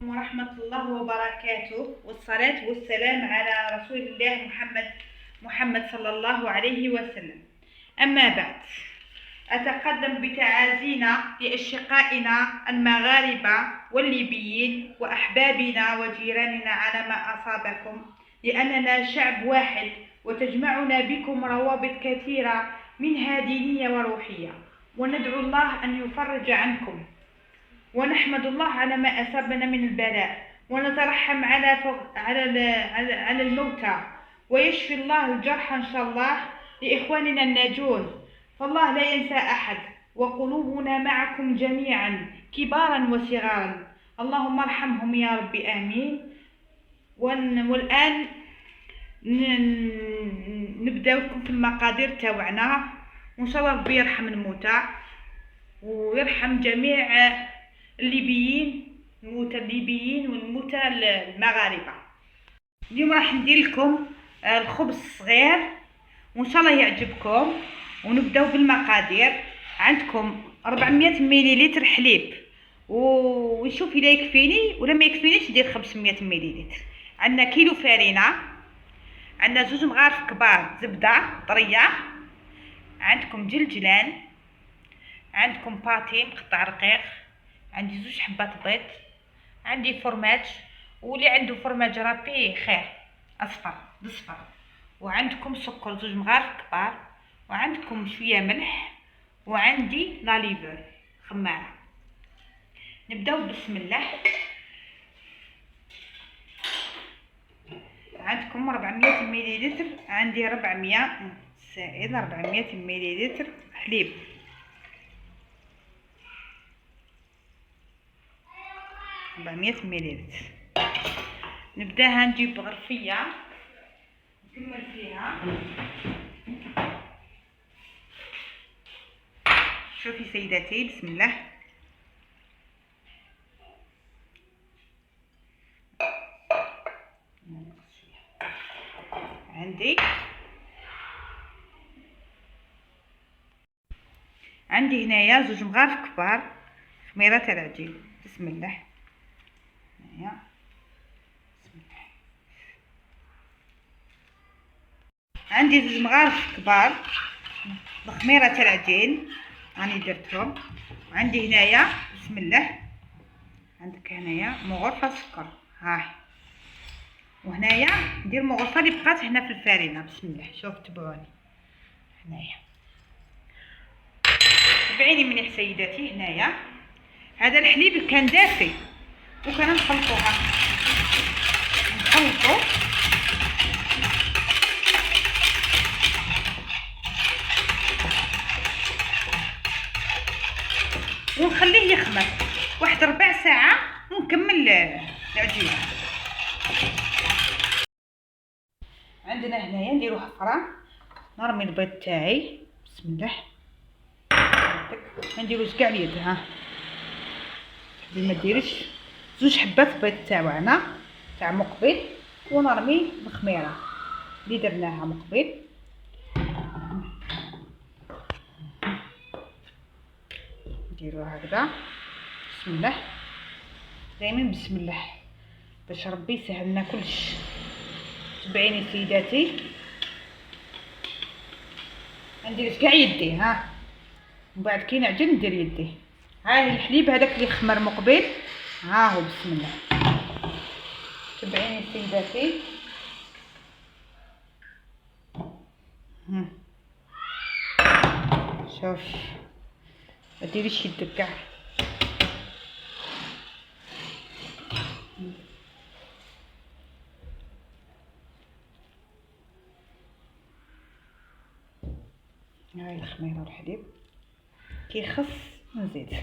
ورحمة الله وبركاته، والصلاة والسلام على رسول الله محمد صلى الله عليه وسلم. أما بعد، أتقدم بتعازينا لأشقائنا المغاربة والليبيين وأحبابنا وجيراننا على ما أصابكم، لأننا شعب واحد وتجمعنا بكم روابط كثيرة منها دينية وروحية، وندعو الله أن يفرج عنكم، ونحمد الله على ما أصابنا من البلاء، ونترحم على الموتى، ويشفي الله الجرحى إن شاء الله لإخواننا الناجون، فالله لا ينسى أحد، وقلوبنا معكم جميعا كبارا وصغارا، اللهم ارحمهم يا رب آمين. والآن نبداوكم في المقادير تاوعنا، وإن شاء الله ربي يرحم الموتى ويرحم جميع الليبيين، الموتى الليبيين والموتى المغاربة. اليوم راح ندير لكم الخبز الصغير وان شاء الله يعجبكم. ونبداو بالمقادير. عندكم 400 مليلتر حليب، ونشوف اذا يكفيني ولا ما يكفينيش ندير 500 مليلتر. عندنا كيلو فرينه، عندنا 2 مغارف كبار زبده طريه، عندكم جلجلان، عندكم باتي مقطع رقيق، عندي 2 حبات بيض، عندي فرماج، واللي عنده فرماج رابي خير اصفر بصفر، وعندكم سكر 2 مغارف كبار، وعندكم شويه ملح، وعندي لاليفور خماره. نبداو بسم الله. عندكم 400 مليلتر، عندي 400 زائد 400 مليلتر حليب. مليلتر. نبداها، نجيب غرفيه نكمل فيها. شوفي سيداتي، بسم الله. عندي هنايا 2 مغارف كبار خميره تاع العجين. بسم الله. هنايا بسم الله. عندي 2 مغارف كبار الخميره تاع العجين راني درتهم. وعندي هنايا بسم الله، عندك هنايا مغرفه سكر، ها، وهنايا ندير مغرفه اللي بقات هنا في الفرينه. بسم الله. شوف تبعوني هنايا، تبعيني مليح سيداتي. هنايا هذا الحليب كان دافي وكان نخلطوها، نخلطو ونخليه يخمر واحد ربع ساعه ونكمل العجينه. عندنا هنايا نديرو حفره، نرمي البيض تاعي. بسم الله. نديرو كاع اليد، ها، ما ديريش 2 حبات بيض تاعنا تاع مقبل، ونرمي الخميره اللي درناها مقبل. نديرو هكذا. بسم الله. دائما بسم الله باش ربي يسهل لنا كلش. تبعيني سيداتي، ندير كاع يدي، ها، ومن بعد كي نعجن ندير يدي. ها الحليب هذاك اللي خمر مقبل، ها هو. بسم الله. تبعيني سيداتي. شوف، ما ديريش يدك كاع. هاي الخميره والحليب كيخص نزيد.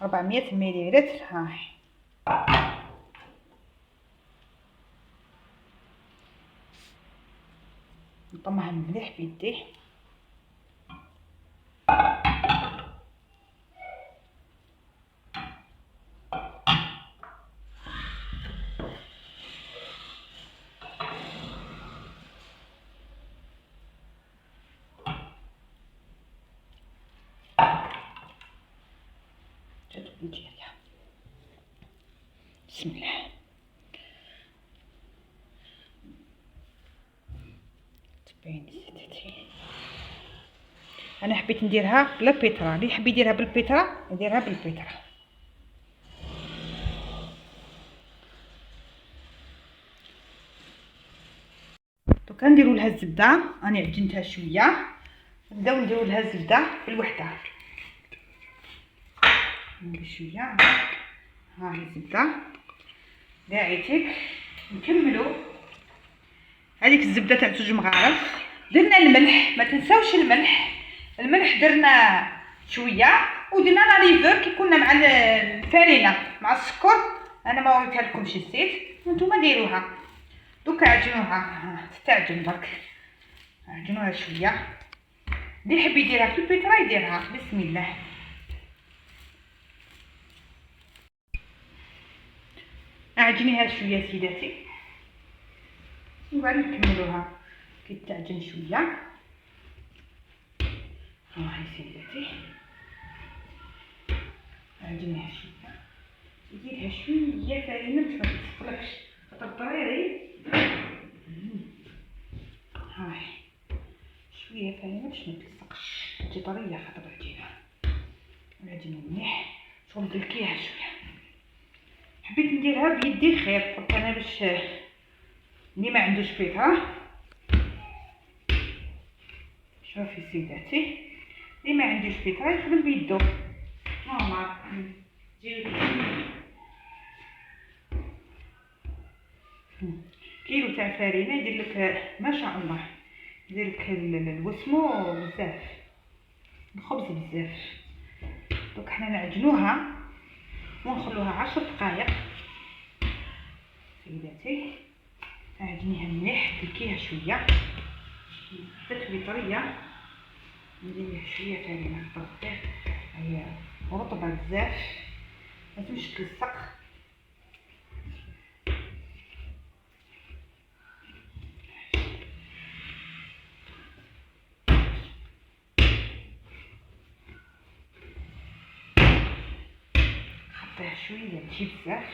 ربعمية مليلتر، هاي نطمها مليح بيدي. الجارية. بسم الله. تبين سيداتي انا حبيت نديرها بلا بيترا، اللي يحب يديرها بالبيترا يديرها بالبيترا. دوكا نديرو لها الزبده، راني عجنتها شويه، نبداو نديرو لها الزبده في الوحده. ندير شويه، ها هي الزبده داعيتك. نكملو هذيك الزبده تاع 2 مغارف. درنا الملح، ما تنساوش الملح درنا شويه، ودرنا لا ليفر كي كنا مع الفرينه مع السكر. انا ما وريتها لكمش الزيت، وانتم ديروها. دوكا عجنوها، تستعجن برك، عجنوها شويه. اللي يحب يديرها في البيترا يديرها. بسم الله. اعجنيها شويه سيداتي، ومن بعد نكملوها كي تعجن شويه. ها هي سيداتي، عجنيها شويه، نديرها شويه فرينه باش ما تسقلكش، خاطر طريري. هاي شويه فرينه باش ما تلصقش، تجي طريه خاطر العجينه. نعجنو مليح، شغل دلكيها شويه. حبيت نديرها بيدي خير، قلت انا باش اللي ما عندوش بيترا. شوفي سيداتي، اللي ما عندوش بيترا يخدم بيدو نورمال. كيلو تاع فرينه يدير لك ما شاء الله، يدير لك الوسمو بزاف، الخبز بزاف. دوك حنا نعجنوها ونخلوها 10 دقائق سيداتي. عجنيها مليح، دلكيها شويه، تتوي طريه. ندير شويه فرينه خاطر هي رطبه بزاف ما تمش تلصق. حطيها شويه ماشي بزاف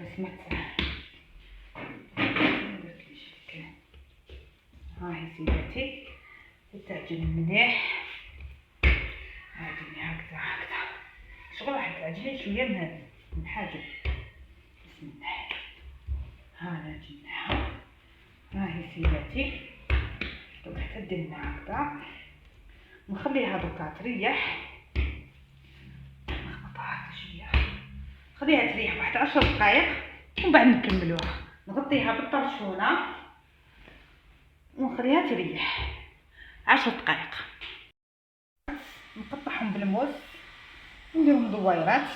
بس ما ها هي سيداتي تعجن مليح. عجني هكذا شغل راح تعجني شويه من حاجه. بسم الله. ها عجناها، ها هي سيداتي. دوك حتى درنا هكذا، نخليها دوكا تريح. نخلطها شويه، خليها تريح واحد 10 دقائق ومن بعد نكملوها. نغطيها بالطرشونه ونخليها تريح 10 دقائق. نقطعهم بالموس ونديرهم دويرات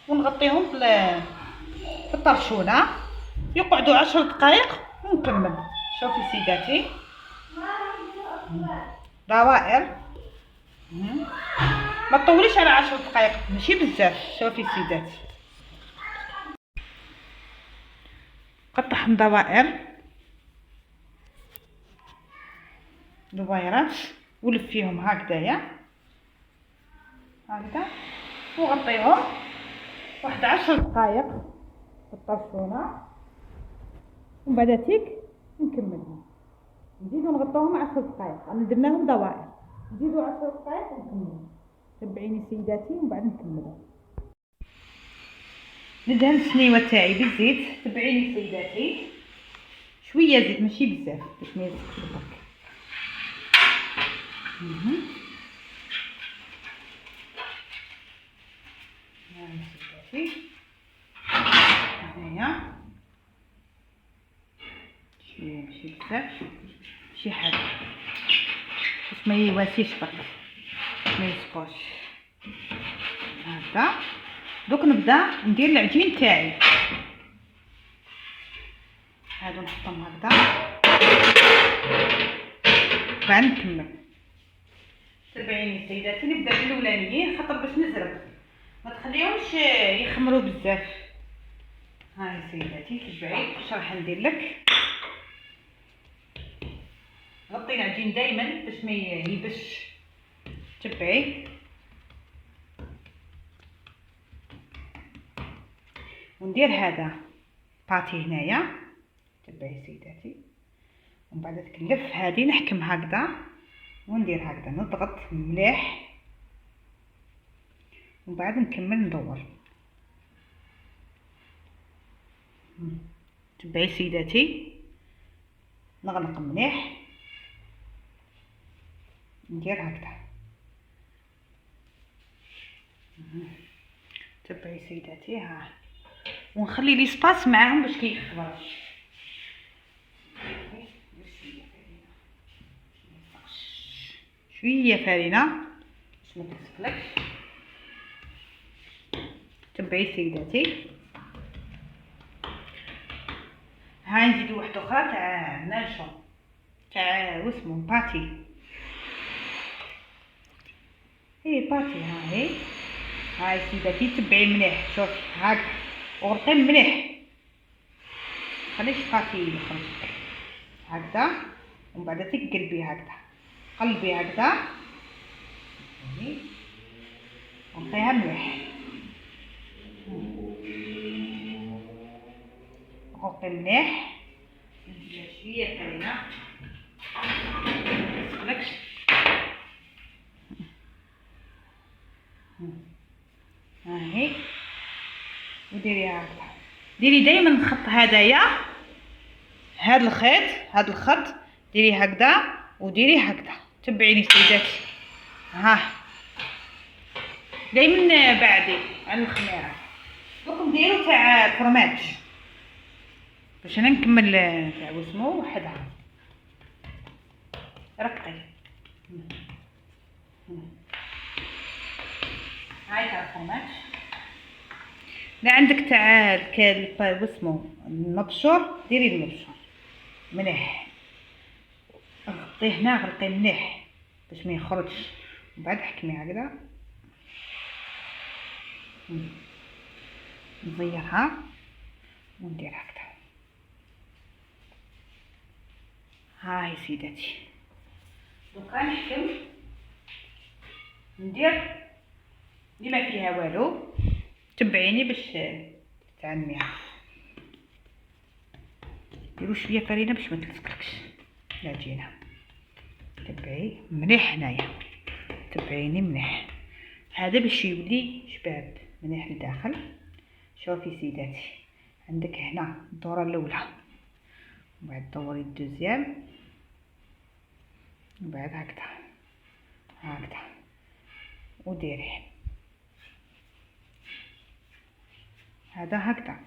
ونغطيهم بالطرشونه يقعدوا 10 دقائق ونكمل. شوفي سيداتي دوائر، ما تطوليش على 10 دقائق ماشي بزاف. شوفي سيداتي قطعهم دويرات ولفيهم هكذايا هكذا، وغطيهم واحد 10 دقائق بالطرشونه ومن بعد تيك نكملهم. نزيدو نغطوهم 10 دقائق، انا درناهم دوائر، نزيدو 10 دقائق ونكملو. تبعيني سيداتي ومن بعد نكملو. ندهن السنيوه تاعي بالزيت. تبعيني سيداتي، شويه زيت ماشي بزاف باش ما يلصقش برك. سيداتي هنايا شويه ماشي بزاف، شي حاجه باش ما يواسيش برك، ما يسقوش هكذا. دوك نبدا ندير العجين تاعي. هادو نحطهم هكذا بعد نكمل. تبعيني سيداتي، نبدا بالاولانيين خاطر باش نزرب ما تخليهمش يخمروا بزاف. هاي سيداتي تبعي واش راح ندير لك. غطي العجين دائما باش ما يبش. تبعي وندير هذا باتي هنايا. تبعي سيداتي، ومن بعد نلف هذه نحكم هكذا وندير هكذا، نضغط مليح ومن بعد نكمل ندور. تبعي سيداتي، نغلق مليح ندير هكذا. تبعي سيداتي، ها ونخلي لي سباس معاهم باش كيخبر. شويه فرينه باش ما تسفلكش. تبعي سيداتي، ها نزيدو واحده اخرى تاع ناشو تاع واسمو باتي. باتي هاي سيداتي. تبعي مليح، شوف هاك وغلقي مليح، خليش باتي يخرج هكذا. ومن بعد تقلبي هكذا، قلبي هكذا وغلقيها مليح. غلقي مليح، ندير شويه فرينه متسفلكش. هاهي وديريها هكذا. ديري دائما الخط هدايا، هذا الخط ديري هكذا وديري هكذا. تبعيني سيداتي، ها دائما بعدي على الخميره. دوك نديرو تاع الفرماج باش انا نكمل تاع واسمو وحدها. رقي هاي تاع الفرماج. لا عندك تاع الكال واسمو المبشور، ديري المبشور مليح، غطيه هنا، غلقيه مليح باش ما يخرجش. ومن بعد حكمي هكذا نزيرها وندير هكذا. هاي سيداتي، دوكا نحكم ندير اللي ما فيها والو. تبعيني باش تعلميها. ديروا شويه فرينه باش ما تلصقلكش العجينه. تبعي مليح هنايا، تبعيني مليح. هذا باش يولي شباب مليح لداخل. شوفي سيداتي، عندك هنا الدوره الاولى، ومن بعد دوري الدوزيام، ومن بعد هكذا وديري هذا هكذا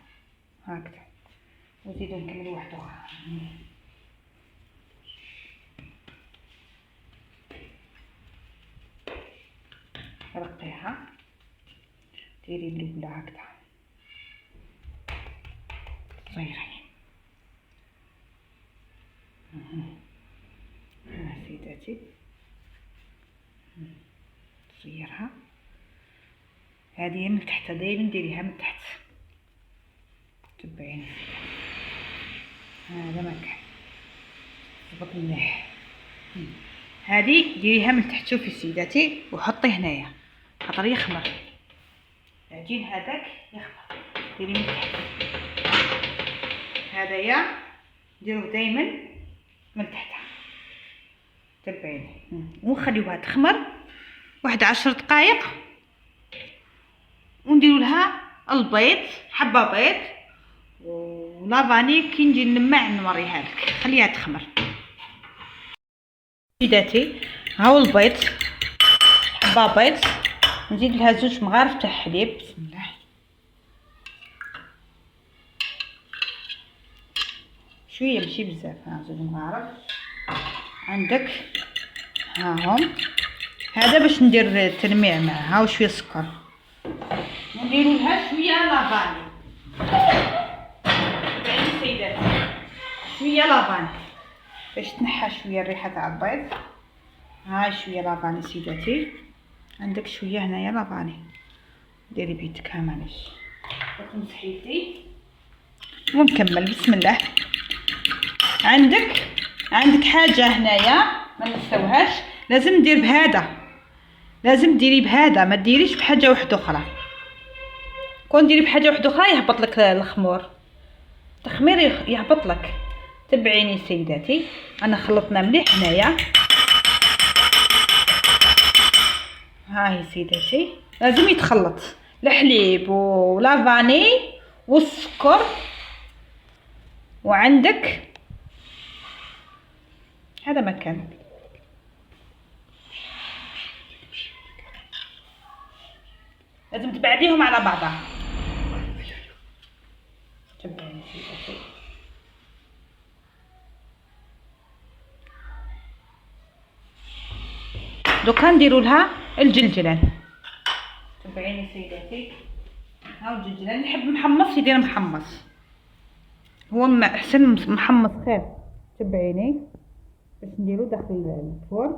وزيدو نكملو واحده اخرى. رقيها، ديري الاولى هكذا، صيري ها سيداتي. تصيرها هذه من تحت، دايما نديريها من تحت. تبعيني هذا مكان ضبط مليح. هذه ديريها من تحت. شوفي سيداتي، وحطي هنايا خاطر يخمر العجين هذاك يخمر. ديري من تحت هذايا، ديروه دائما من تحتها. تبعيني ونخليوها تخمر واحد 10 دقائق، ونديروا لها البيض، حبه بيض ولافاني. كي نجي نلمع نوريها لك، خليها تخمر. سيداتي هاو البيض، حبه بيض، نزيد لها 2 مغارف تاع حليب. بسم الله. شويه ماشي بزاف، ها 2 مغارف عندك. ها هم هذا باش ندير التلميع معها، وشويه سكر، ونديروا لها شويه لافاني. يعني سيداتي شويه لافاني باش تنحى شويه الريحه تاع البيض. هاي شويه لافاني سيداتي، عندك شويه هنايا لافاني، ديري بيدك. ها معليش تمسحيتي ونكمل. بسم الله. عندك حاجه هنايا ما نساوهاش، لازم ندير بهذا، لازم ديري بهذا، ما ديريش بحاجه واحده اخرى. كون ديري بحاجه واحده اخرى يهبط لك الخمور، التخمير يهبط لك. تبعيني سيداتي، انا خلطنا مليح هنايا. ها هي سيداتي، لازم يتخلط الحليب ولا فاني والسكر، وعندك هذا مكان. لازم تبعديهم على بعضها. تبعيني سيداتي، دوكا نديرو لها الجلجلان. تبعيني سيداتي، هاو الجلجلان. نحب محمص يدير محمص، هو احسن محمص خير. تبعيني باش نديرو داخل الفرن.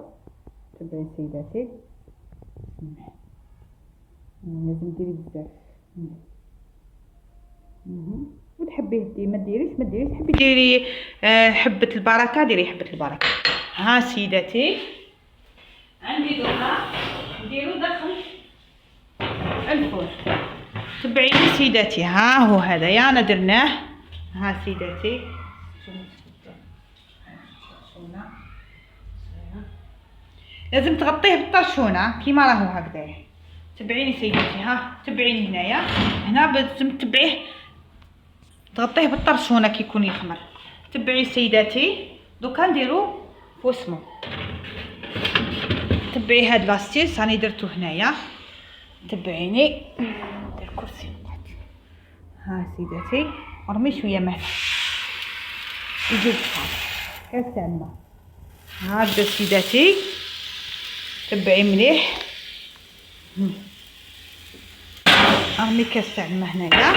تبعيني سيداتي، لازم ديري بزاف. وتحبيه ديري، ما ديريش تحبي ديري حبه البركه، ديري حبه البركه. ها سيداتي، عندي دوكا نديرو داخل الفرن. تبعيني سيداتي، ها هو هذا يانا درناه. ها سيداتي، لازم تغطيه بالطرشونه كيما راهو هكذا. تبعيني سيداتي، ها تبعيني هنايا، هنا لازم تبعيه تغطيه بالطرشونه كي يكون يخمر. تبعي سيداتي، دوكا نديرو فوسمو. تبعي هاد لاستيس راني درتو هنايا. تبعيني ندير كرسي. ها سيداتي، ارمي شويه ماء يجوز كاس تاع الماء. هاكدا سيداتي، تبعي مليح. ارمي كاس تاع الماء هنايا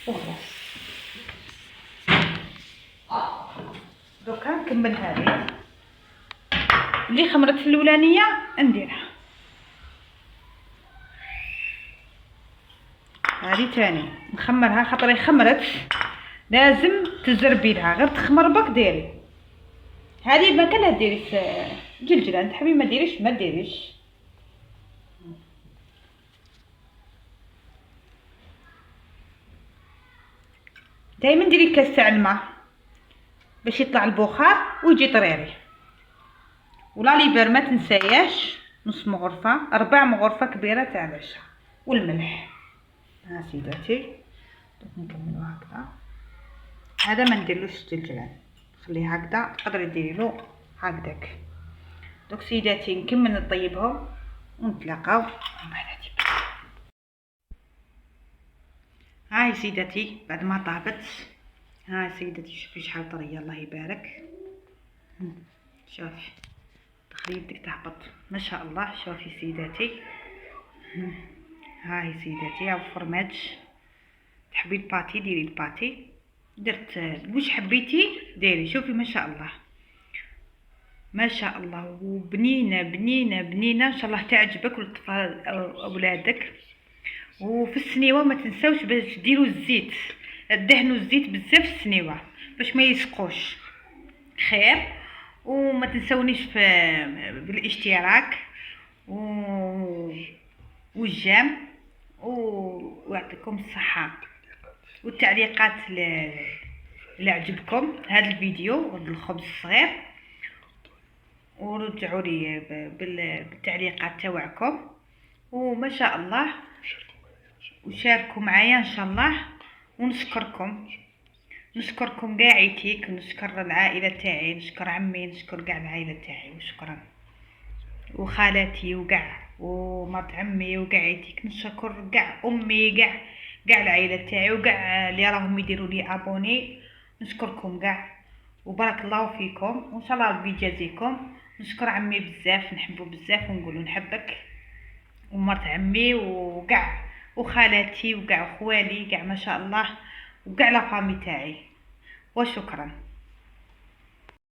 وخلاص. دوكا نكمل هذه اللي خمرت الاولانيه نديرها. هذه تاني نخمرها، خاطر خمرت لازم تزربي لها، غير تخمر بك ديري. هذه ما كانها ديري جلجلان، تحبي ما ديريش ما ديريش. دائما ديري كاس تاع الماء باش يطلع البخار ويجي طريري. ولا ليبر ما تنساياش، نص مغرفه 4 مغرفه كبيره تاع العشاء، والملح. ها سيداتي، نكملو هكذا. هذا ما نديرلوش الجلجلان، خليه هكذا، تقدري ديريلو هكذاك. دوك سيداتي نكمل نطيبهم ونتلاقاو بعد. هاي سيداتي بعد ما طابت، هاي سيداتي شوفي شحال طريه، الله يبارك. شوفي دخلي يدك تهبط ما شاء الله. شوفي سيداتي، هاي سيداتي هاو الفرماج. تحبي الباتي ديري الباتي، درت واش حبيتي ديري. شوفي ما شاء الله ما شاء الله، وبنينه بنينه بنينه. ان شاء الله تعجبك ولطفال اولادك. وفي السنيوه ما تنساوش باش ديروا الزيت، دهنوا الزيت بزاف في السنيوه باش ما يسقوش خير. وما تنسونيش بالاشتراك والجام، ويعطيكم الصحه والتعليقات اللي عجبكم هذا الفيديو والخبز الصغير. ورجعوا لي بالتعليقات تاعكم، وما شاء الله وشاركوا معايا ان شاء الله. ونشكركم كاع عيتيك، نشكر العائله تاعي، نشكر عمي، نشكر كاع العائله تاعي، وشكرا وخالاتي وكاع ومرت عمي وكاع عيتيك. نشكر كاع امي، كاع العائله تاعي، وكاع اللي راهم يديروا لي ابوني. نشكركم كاع وبارك الله فيكم، وان شاء الله ربي يجازيكم. نشكر عمي بزاف، نحبه بزاف ونقولوا نحبك، ومرت عمي وكاع وخالاتي وكاع خوالي كاع ما شاء الله، وكاع لا فامي تاعي. وشكرا.